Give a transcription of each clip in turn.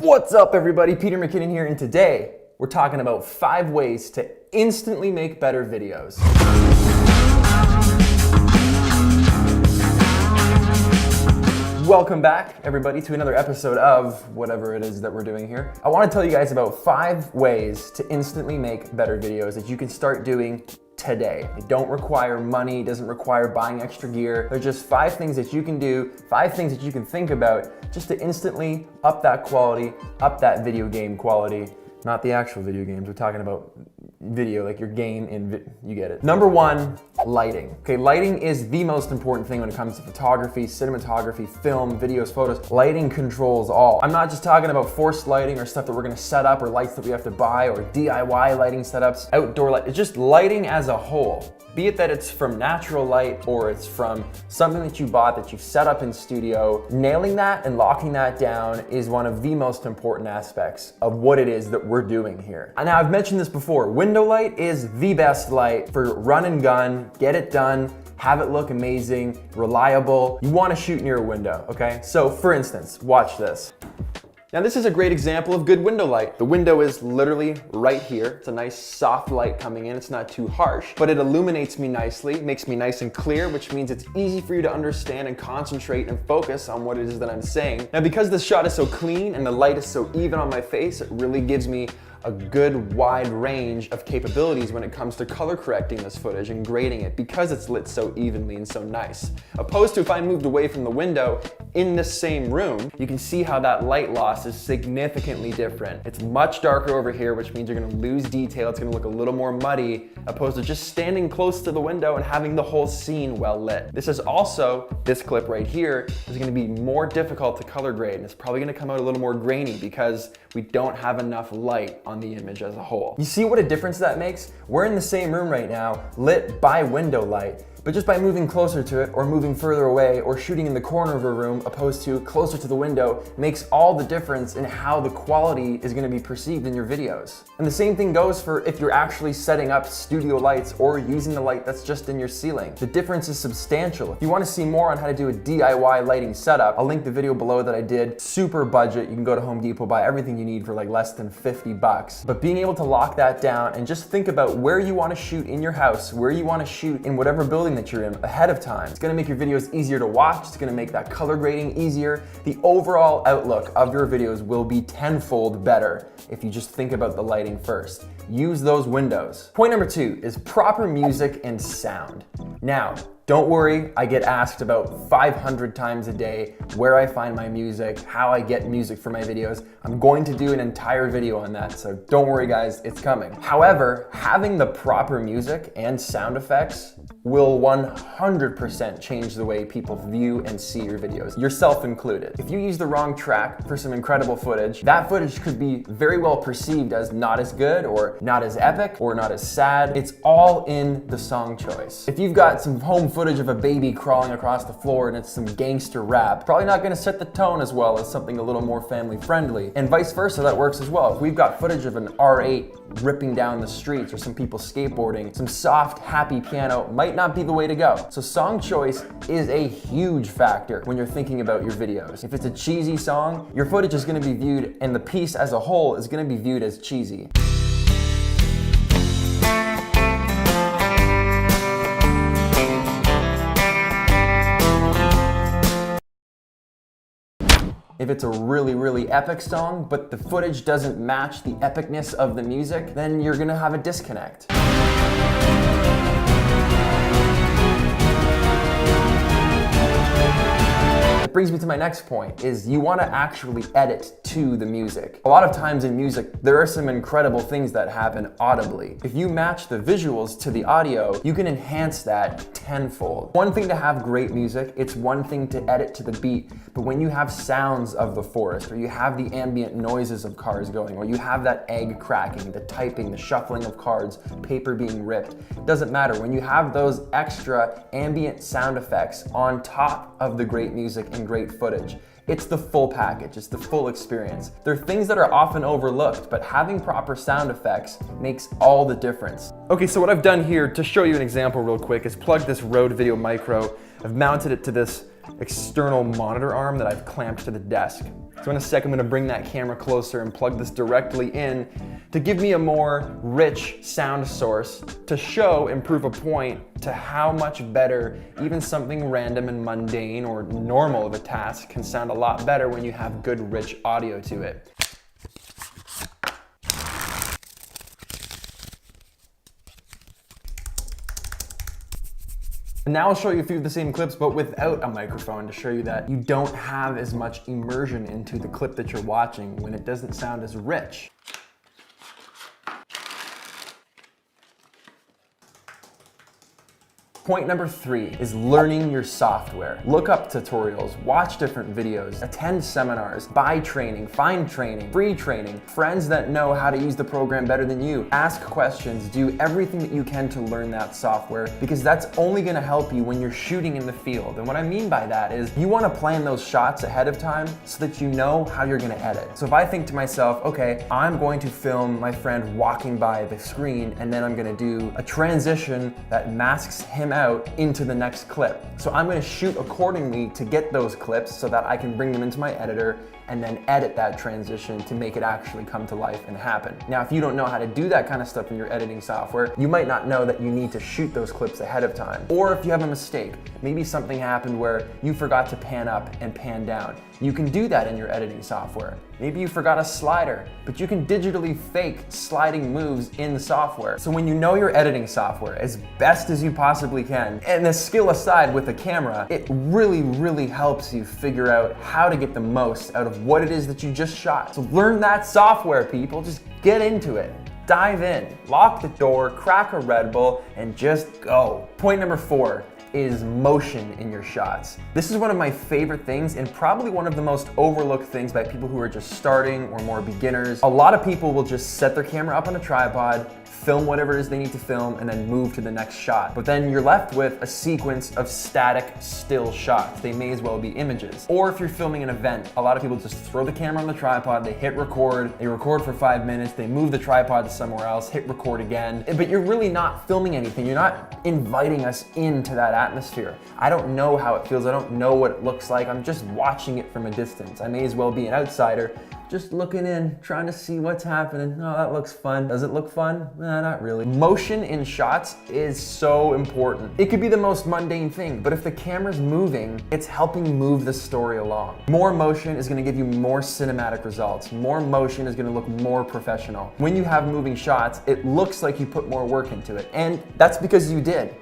What's up everybody, Peter McKinnon here, and today we're talking about 5 ways to instantly make better videos. Welcome back everybody to another episode of whatever it is that we're doing here. I want to tell you guys about 5 ways to instantly make better videos that you can start doing today. It don't require money, it doesn't require buying extra gear. They're just 5 things that you can do, 5 things that you can think about just to instantly up that quality, up that video game quality. Not the actual video games, we're talking about video, like your game you get it. Number 1, lighting. Okay, lighting is the most important thing when it comes to photography, cinematography, film, videos, photos. Lighting controls all. I'm not just talking about forced lighting or stuff that we're gonna set up or lights that we have to buy or DIY lighting setups, outdoor light. It's just lighting as a whole. Be it that it's from natural light or it's from something that you bought that you've set up in studio, nailing that and locking that down is one of the most important aspects of what it is that we're doing here. And now I've mentioned this before, window light is the best light for run and gun, get it done, have it look amazing, reliable. You wanna shoot near a window, okay? So for instance, watch this. Now this is a great example of good window light. The window is literally right here. It's a nice soft light coming in. It's not too harsh, but it illuminates me nicely, makes me nice and clear, which means it's easy for you to understand and concentrate and focus on what it is that I'm saying. Now because this shot is so clean and the light is so even on my face, it really gives me a good wide range of capabilities when it comes to color correcting this footage and grading it because it's lit so evenly and so nice. Opposed to if I moved away from the window in this same room, you can see how that light loss is significantly different. It's much darker over here, which means you're gonna lose detail. It's gonna look a little more muddy opposed to just standing close to the window and having the whole scene well lit. This is also, this clip right here is gonna be more difficult to color grade and it's probably gonna come out a little more grainy because we don't have enough light on the image as a whole. You see what a difference that makes? We're in the same room right now, lit by window light, but just by moving closer to it or moving further away or shooting in the corner of a room opposed to closer to the window makes all the difference in how the quality is gonna be perceived in your videos. And the same thing goes for if you're actually setting up studio lights or using the light that's just in your ceiling. The difference is substantial. If you wanna see more on how to do a DIY lighting setup, I'll link the video below that I did. Super budget, you can go to Home Depot, buy everything you need for like less than 50 bucks. But being able to lock that down and just think about where you wanna shoot in your house, where you wanna shoot in whatever building that you're in ahead of time. It's gonna make your videos easier to watch, it's gonna make that color grading easier. The overall outlook of your videos will be tenfold better if you just think about the lighting first. Use those windows. Point number 2 is proper music and sound. Now, don't worry, I get asked about 500 times a day where I find my music, how I get music for my videos. I'm going to do an entire video on that, so don't worry guys, it's coming. However, having the proper music and sound effects will 100% change the way people view and see your videos, yourself included. If you use the wrong track for some incredible footage, that footage could be very well perceived as not as good or not as epic or not as sad. It's all in the song choice. If you've got some home footage of a baby crawling across the floor and it's some gangster rap, probably not gonna set the tone as well as something a little more family friendly. And vice versa, that works as well. If we've got footage of an R8 ripping down the streets or some people skateboarding, some soft, happy piano might not be the way to go. So song choice is a huge factor when you're thinking about your videos. If it's a cheesy song, your footage is gonna be viewed and the piece as a whole is gonna be viewed as cheesy. If it's a really, really epic song, but the footage doesn't match the epicness of the music, then you're gonna have a disconnect. That brings me to my next point, is you wanna actually edit to the music. A lot of times in music, there are some incredible things that happen audibly. If you match the visuals to the audio, you can enhance that tenfold. One thing to have great music, it's one thing to edit to the beat, but when you have sounds of the forest, or you have the ambient noises of cars going, or you have that egg cracking, the typing, the shuffling of cards, paper being ripped, it doesn't matter. When you have those extra ambient sound effects on top of the great music and great footage, it's the full package, it's the full experience. There are things that are often overlooked, but having proper sound effects makes all the difference. Okay, so what I've done here to show you an example real quick is plug this Rode Video Micro. I've mounted it to this external monitor arm that I've clamped to the desk. So in a second, I'm gonna bring that camera closer and plug this directly in to give me a more rich sound source to show and prove a point to how much better even something random and mundane or normal of a task can sound a lot better when you have good rich audio to it. And now I'll show you a few of the same clips, but without a microphone, to show you that you don't have as much immersion into the clip that you're watching when it doesn't sound as rich. Point number 3 is learning your software. Look up tutorials, watch different videos, attend seminars, buy training, find training, free training, friends that know how to use the program better than you. Ask questions, do everything that you can to learn that software, because that's only gonna help you when you're shooting in the field. And what I mean by that is you wanna plan those shots ahead of time so that you know how you're gonna edit. So if I think to myself, okay, I'm going to film my friend walking by the screen and then I'm gonna do a transition that masks him out into the next clip. So I'm gonna shoot accordingly to get those clips so that I can bring them into my editor and then edit that transition to make it actually come to life and happen. Now, if you don't know how to do that kind of stuff in your editing software, you might not know that you need to shoot those clips ahead of time. Or if you have a mistake, maybe something happened where you forgot to pan up and pan down. You can do that in your editing software. Maybe you forgot a slider, but you can digitally fake sliding moves in the software. So when you know your editing software as best as you possibly can, and the skill aside with the camera, it really, really helps you figure out how to get the most out of what it is that you just shot. So learn that software, people. Just get into it. Dive in, lock the door, crack a Red Bull, and just go. Point number 4 is motion in your shots. This is one of my favorite things and probably one of the most overlooked things by people who are just starting or more beginners. A lot of people will just set their camera up on a tripod, film whatever it is they need to film, and then move to the next shot. But then you're left with a sequence of static, still shots. They may as well be images. Or if you're filming an event, a lot of people just throw the camera on the tripod, they hit record, they record for 5 minutes, they move the tripod to somewhere else, hit record again. But you're really not filming anything. You're not inviting us into that atmosphere. I don't know how it feels. I don't know what it looks like. I'm just watching it from a distance. I may as well be an outsider, just looking in, trying to see what's happening. Oh, that looks fun. Does it look fun? Nah, not really. Motion in shots is so important. It could be the most mundane thing, but if the camera's moving, it's helping move the story along. More motion is gonna give you more cinematic results. More motion is gonna look more professional. When you have moving shots, it looks like you put more work into it. And that's because you did.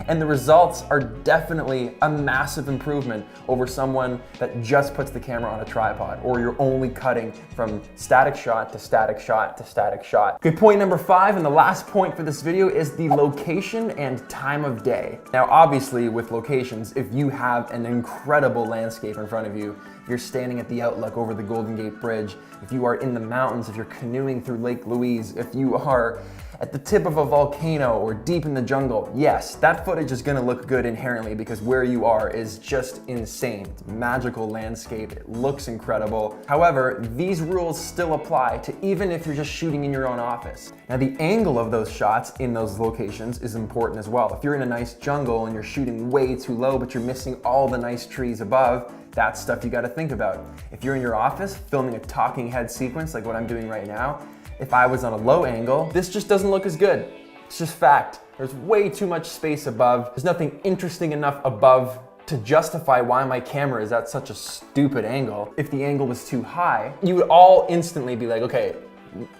And the results are definitely a massive improvement over someone that just puts the camera on a tripod, or you're only cutting from static shot to static shot to static shot. Okay, point number 5, and the last point for this video, is the location and time of day. Now, obviously with locations, if you have an incredible landscape in front of you, if you're standing at the outlook over the Golden Gate Bridge, if you are in the mountains, if you're canoeing through Lake Louise, if you are at the tip of a volcano or deep in the jungle, yes, that footage is gonna look good inherently because where you are is just insane. It's a magical landscape, it looks incredible. However, these rules still apply to even if you're just shooting in your own office. Now, the angle of those shots in those locations is important as well. If you're in a nice jungle and you're shooting way too low, but you're missing all the nice trees above, that's stuff you gotta think about. If you're in your office filming a talking head sequence like what I'm doing right now, if I was on a low angle, this just doesn't look as good. It's just fact. There's way too much space above. There's nothing interesting enough above to justify why my camera is at such a stupid angle. If the angle was too high, you would all instantly be like, okay,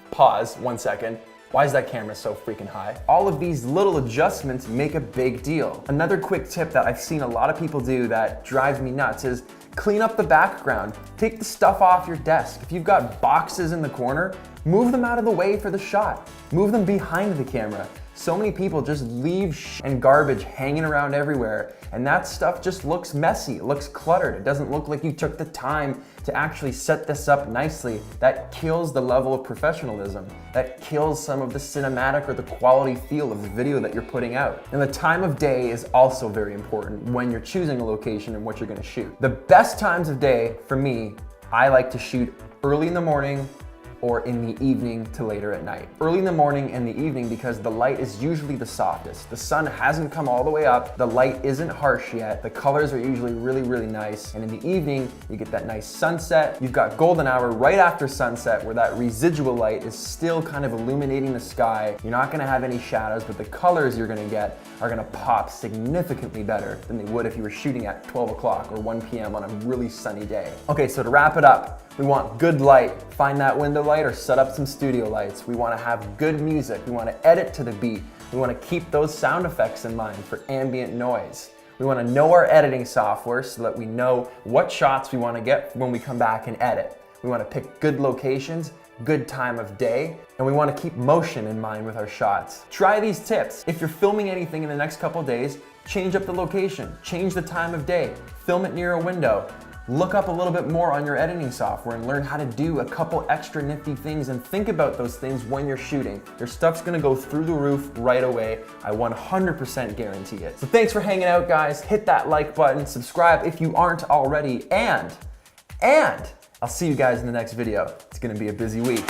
pause 1 second. Why is that camera so freaking high? All of these little adjustments make a big deal. Another quick tip that I've seen a lot of people do that drives me nuts is clean up the background. Take the stuff off your desk. If you've got boxes in the corner, move them out of the way for the shot. Move them behind the camera. So many people just leave and garbage hanging around everywhere, and that stuff just looks messy, it looks cluttered. It doesn't look like you took the time to actually set this up nicely. That kills the level of professionalism. That kills some of the cinematic or the quality feel of the video that you're putting out. And the time of day is also very important when you're choosing a location and what you're gonna shoot. The best times of day for me, I like to shoot early in the morning or in the evening to later at night. Early in the morning and the evening, because the light is usually the softest. The sun hasn't come all the way up, the light isn't harsh yet, the colors are usually really, really nice, and in the evening, you get that nice sunset. You've got golden hour right after sunset where that residual light is still kind of illuminating the sky. You're not gonna have any shadows, but the colors you're gonna get are gonna pop significantly better than they would if you were shooting at 12 o'clock or 1 p.m. on a really sunny day. Okay, so to wrap it up, we want good light. Find that window light or set up some studio lights. We wanna have good music. We wanna edit to the beat. We wanna keep those sound effects in mind for ambient noise. We wanna know our editing software so that we know what shots we wanna get when we come back and edit. We wanna pick good locations, good time of day, and we wanna keep motion in mind with our shots. Try these tips. If you're filming anything in the next couple days, change up the location, change the time of day, film it near a window. Look up a little bit more on your editing software and learn how to do a couple extra nifty things, and think about those things when you're shooting. Your stuff's gonna go through the roof right away. I 100% guarantee it. So thanks for hanging out, guys. Hit that like button, subscribe if you aren't already, and I'll see you guys in the next video. It's gonna be a busy week.